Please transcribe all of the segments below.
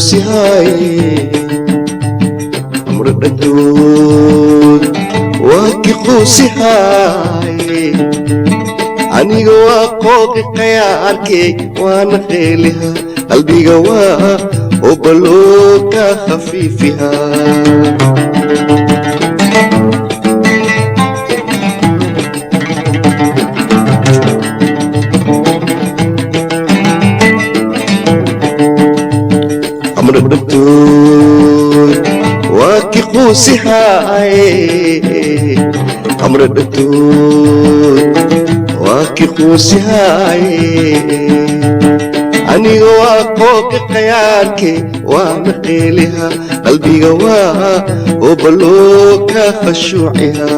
quusihay amra dhadood waa ki quusihay aniga waa qooqi qayaarkey waana qeeliha qalbiga waa obaloo ka khafiifiha amra dhadood waa ki quusihay amra dhadood waa ki quusihay aniga waa qooqi qayaarkey waana qeeliha qalbiga waa obaloo ka khashuuciha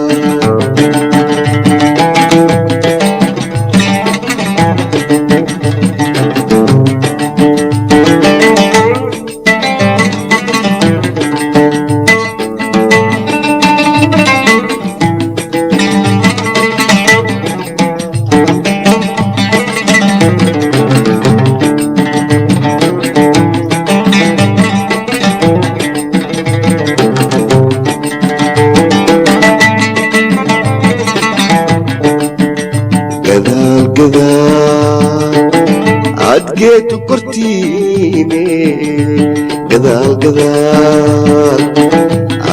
adgeetu kortiine gadaal gadaal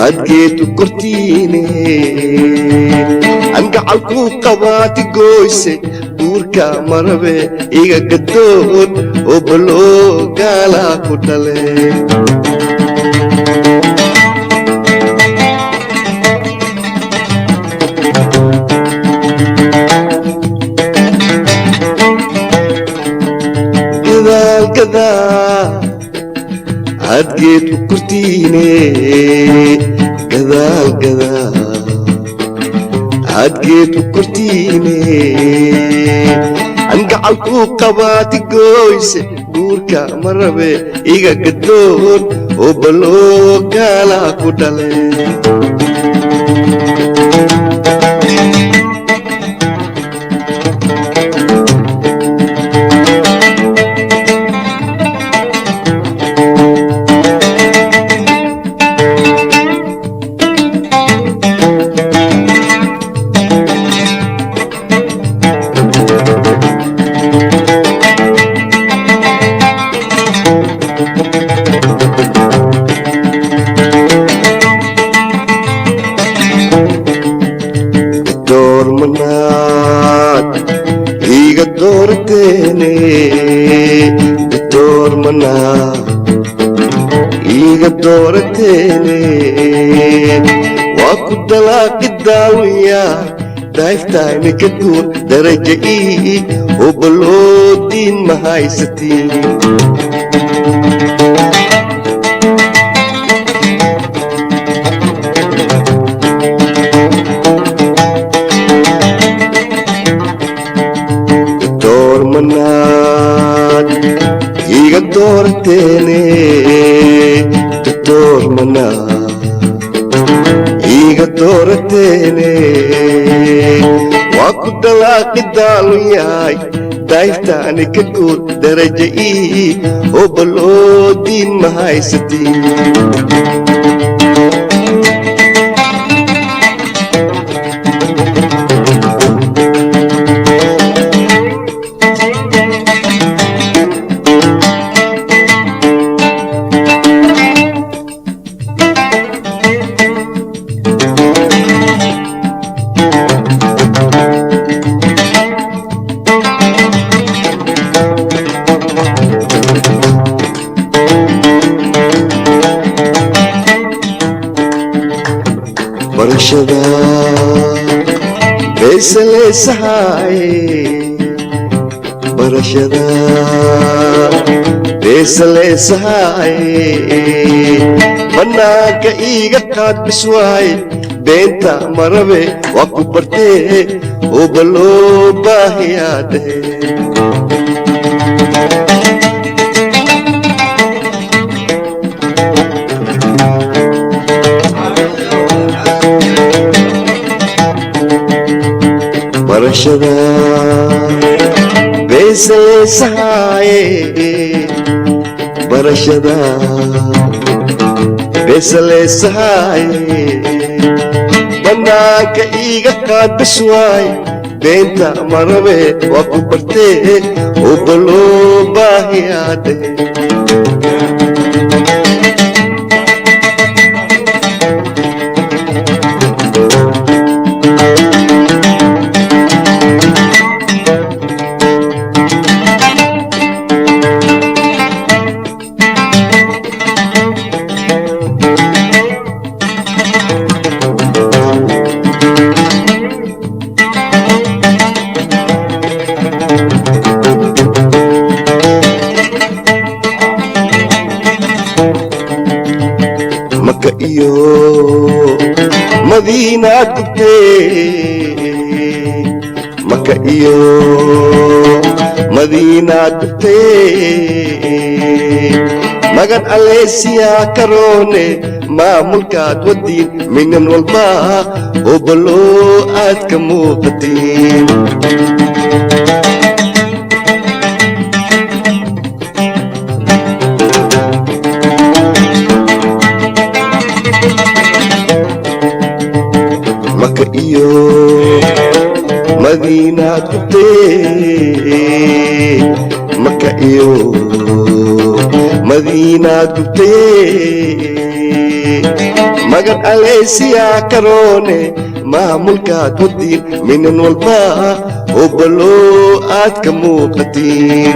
adgeetu kortiine an gacalkuu qabaati gooyse guurka marabe iga gadoon oo baloo gaalaa ku dhale adgeetu kortiine gadaal gadaal adgeetu kortiine an gacalkuu qabaati gooyse guurka marabe iga gadoon oo baloo gaalaa ku dhale iga doorateene doctor manaad iga doorateene waa ku dalaaqi daawiya daiftaaymi ka guur daraja ii oo baloodiin ma haysatiin iga doorateene doctor manaad iga doorateene waa ku dalaaqi daalu yahay daiftaani ka guur daraja ii oo baloodiin ma haysatiin barashada beesaleesahay barashada beesaleesahay bannaanka iiga qaad biswaay beenta marabe waa ku bartee oo baloo baahiyaade barashada beesaleesahay barashada beesaleesahay bannaanka iiga qaadbas waay beenta marabe waa ku bartee oo baloo baahiyaade maka iyo madiinaad gubtee maka iyo madiinaad gubtee magan aleesiyaa karoone maamulkaad wadiin minan walba oo baloo aad ka muuqatiin maka iyo madiinaad gubtee maka iyo madiinaad gubtee magan aleesiyaa karoone maamulkaad wadiin minan walba oo baloo aad ka muuqatiin